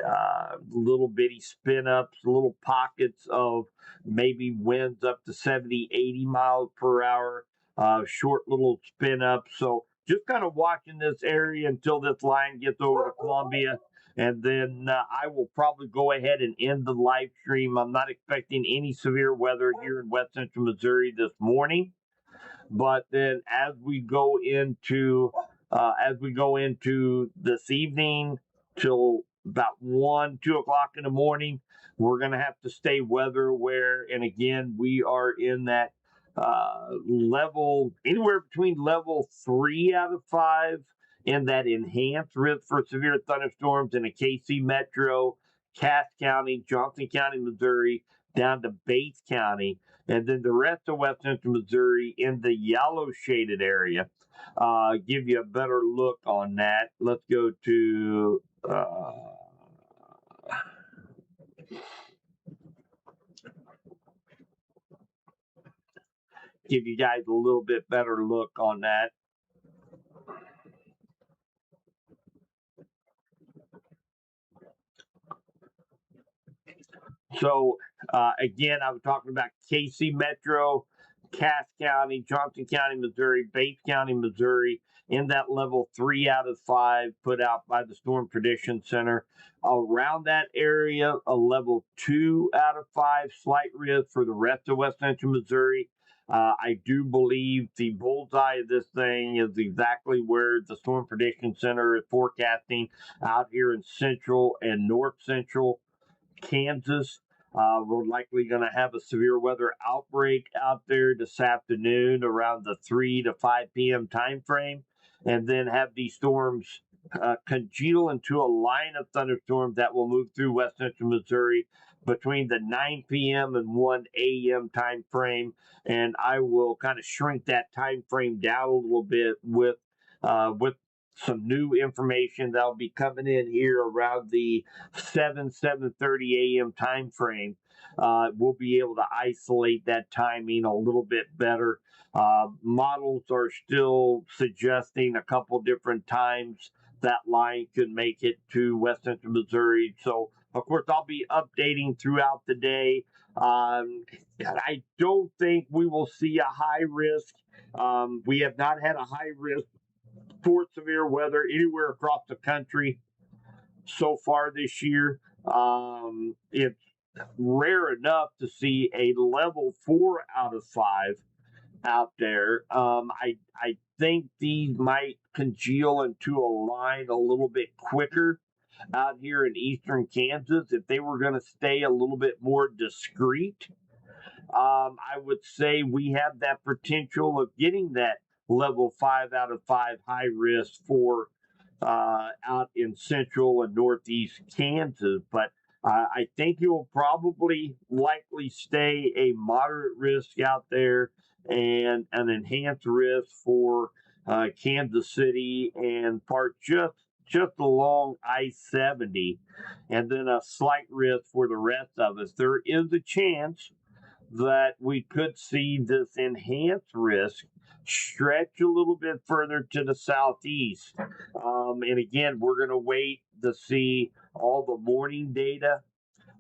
little bitty spin ups, little pockets of maybe winds up to 70, 80 miles per hour, short little spin ups. So just kind of watching this area until this line gets over to Columbia. And then I will probably go ahead and end the live stream. I'm not expecting any severe weather here in West Central Missouri this morning. But then as we go into this evening till about 1, 2 o'clock in the morning, we're going to have to stay weather aware. And again, we are in that level, anywhere between level 3 out of 5 in that enhanced risk for severe thunderstorms in the KC Metro, Cass County, Johnson County, Missouri, down to Bates County, and then the rest of West Central Missouri in the yellow shaded area. Give you a better look on that. Let's go to give you guys a little bit better look on that. So again, I was talking about KC Metro, Cass County, Johnson County, Missouri, Bates County, Missouri, in that level 3 out of 5 put out by the Storm Prediction Center. Around that area, a level 2 out of 5 slight risk for the rest of West Central Missouri. I do believe the bullseye of this thing is exactly where the Storm Prediction Center is forecasting out here in central and north central Kansas. We're likely going to have a severe weather outbreak out there this afternoon around the 3 to 5 p.m. time frame, and then have these storms congeal into a line of thunderstorms that will move through West Central Missouri between the 9 p.m. and 1 a.m. time frame. And I will kind of shrink that time frame down a little bit with some new information that'll be coming in here around the 7:30 a.m. time frame. We'll be able to isolate that timing a little bit better. Models are still suggesting a couple different times that line could make it to West Central Missouri. So, of course, I'll be updating throughout the day. I don't think we will see a high risk. We have not had a high risk for severe weather anywhere across the country so far this year. It's rare enough to see a level 4 out of 5 out there. I think these might congeal into a line a little bit quicker out here in eastern Kansas if they were going to stay a little bit more discreet. I would say we have that potential of getting that level 5 out of 5 high risk for out in central and northeast Kansas. But I think it will probably likely stay a moderate risk out there and an enhanced risk for Kansas City and part just along I-70, and then a slight risk for the rest of us. There is a chance that we could see this enhanced risk stretch a little bit further to the southeast. And again, we're going to wait to see all the morning data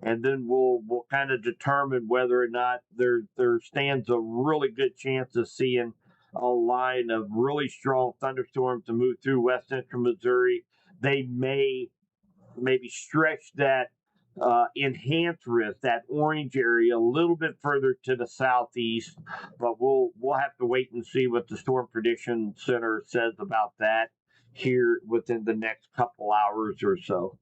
and then we'll kind of determine whether or not there stands a really good chance of seeing a line of really strong thunderstorms to move through west central Missouri. They may maybe stretch that enhanced risk, that orange area, a little bit further to the southeast. But we'll have to wait and see what the Storm Prediction Center says about that here within the next couple hours or so.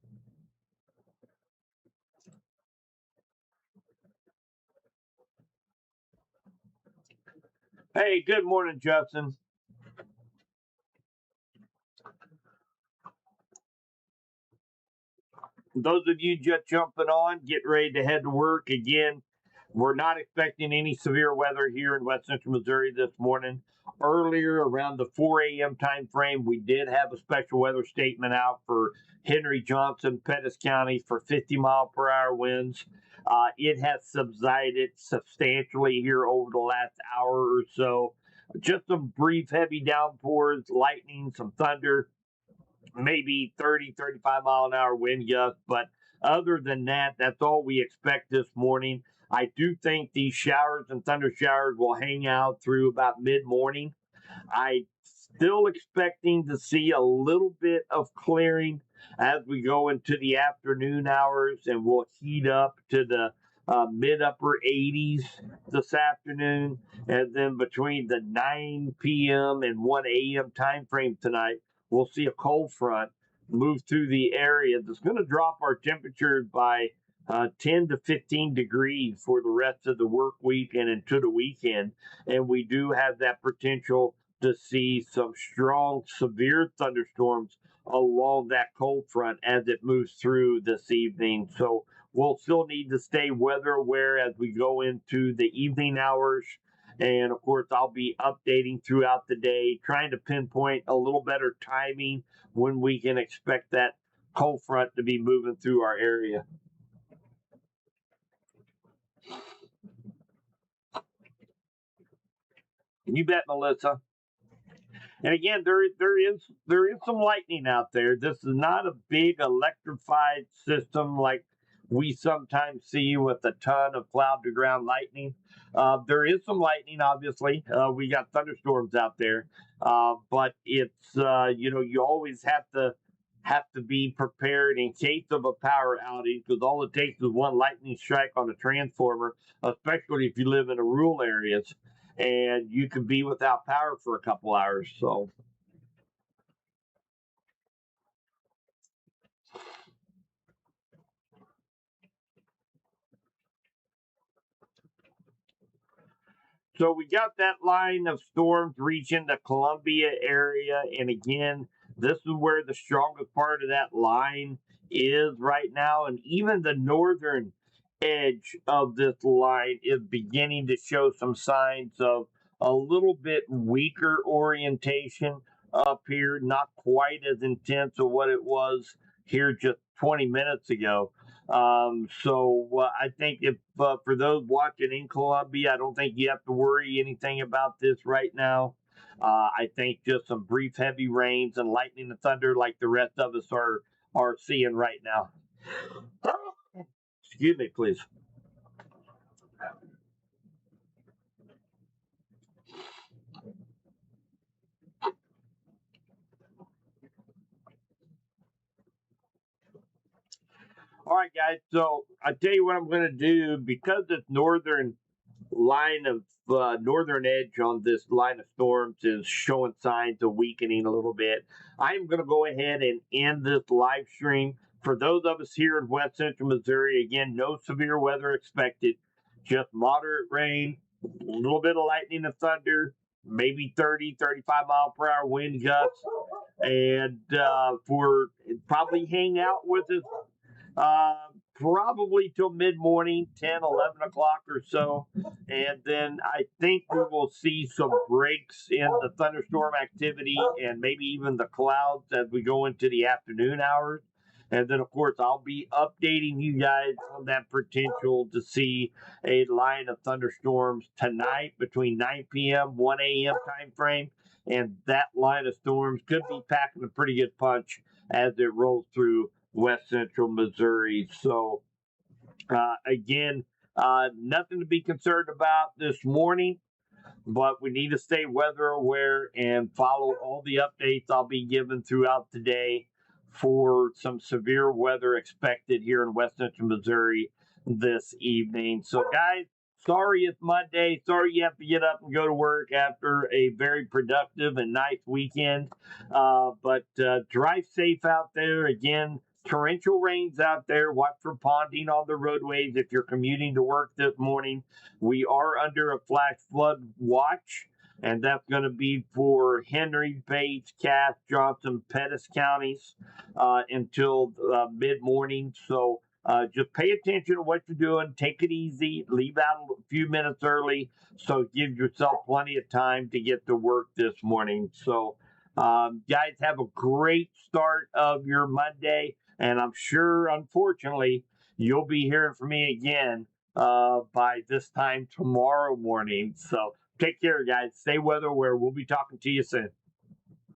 Hey, good morning, Justin. Those of you just jumping on, get ready to head to work again. We're not expecting any severe weather here in west central Missouri this morning. Earlier, around the 4 a.m. time frame, we did have a special weather statement out for Henry Johnson, Pettis County, for 50-mile-per-hour winds. It has subsided substantially here over the last hour or so. Just some brief heavy downpours, lightning, some thunder, maybe 30, 35-mile-an-hour wind gusts. But other than that, that's all we expect this morning. I do think these showers and thunder showers will hang out through about mid-morning. I still expecting to see a little bit of clearing as we go into the afternoon hours, and we'll heat up to the mid upper 80s this afternoon. And then between the 9 p.m. and 1 a.m. time frame tonight, we'll see a cold front move through the area that's going to drop our temperatures by 10 to 15 degrees for the rest of the work week and into the weekend. And we do have that potential to see some strong, severe thunderstorms along that cold front as it moves through this evening. So we'll still need to stay weather aware as we go into the evening hours. And of course, I'll be updating throughout the day, trying to pinpoint a little better timing when we can expect that cold front to be moving through our area. You bet, Melissa. And again, there is some lightning out there. This is not a big electrified system like we sometimes see with a ton of cloud to ground lightning. There is some lightning, obviously. We got thunderstorms out there, but it's you always have to be prepared in case of a power outage because all it takes is one lightning strike on a transformer, especially if you live in the rural areas, and you could be without power for a couple hours. So we got that line of storms reaching the Columbia area. And again, this is where the strongest part of that line is right now. And even the northern edge of this line is beginning to show some signs of a little bit weaker orientation up here, not quite as intense as what it was here just 20 minutes ago. So I think if for those watching in Columbia, I don't think you have to worry anything about this right now. I think just some brief heavy rains and lightning and thunder, like the rest of us are seeing right now. Excuse me, please. All right, guys. So I tell you what I'm going to do because this northern line of northern edge on this line of storms is showing signs of weakening a little bit. I'm going to go ahead and end this live stream. For those of us here in west central Missouri, again, no severe weather expected, just moderate rain, a little bit of lightning and thunder, maybe 30, 35 mile per hour wind gusts. And for probably hang out with us uh, probably till mid morning, 10, 11 o'clock or so. And then I think we will see some breaks in the thunderstorm activity and maybe even the clouds as we go into the afternoon hours. And then, of course, I'll be updating you guys on that potential to see a line of thunderstorms tonight between 9 p.m., 1 a.m. time frame. And that line of storms could be packing a pretty good punch as it rolls through west central Missouri. So Again, nothing to be concerned about this morning, but we need to stay weather aware and follow all the updates I'll be giving throughout the day for some severe weather expected here in West Central Missouri this evening. So, guys, sorry it's Monday. Sorry you have to get up and go to work after a very productive and nice weekend. But drive safe out there. Again, torrential rains out there. Watch for ponding on the roadways if you're commuting to work this morning. We are under a flash flood watch, and that's going to be for Henry, Bates, Cass, Johnson, Pettis counties until mid morning. So just pay attention to what you're doing. Take it easy. Leave out a few minutes early. So give yourself plenty of time to get to work this morning. So, guys, have a great start of your Monday. And I'm sure, unfortunately, you'll be hearing from me again by this time tomorrow morning. So take care, guys. Stay weather aware. We'll be talking to you soon.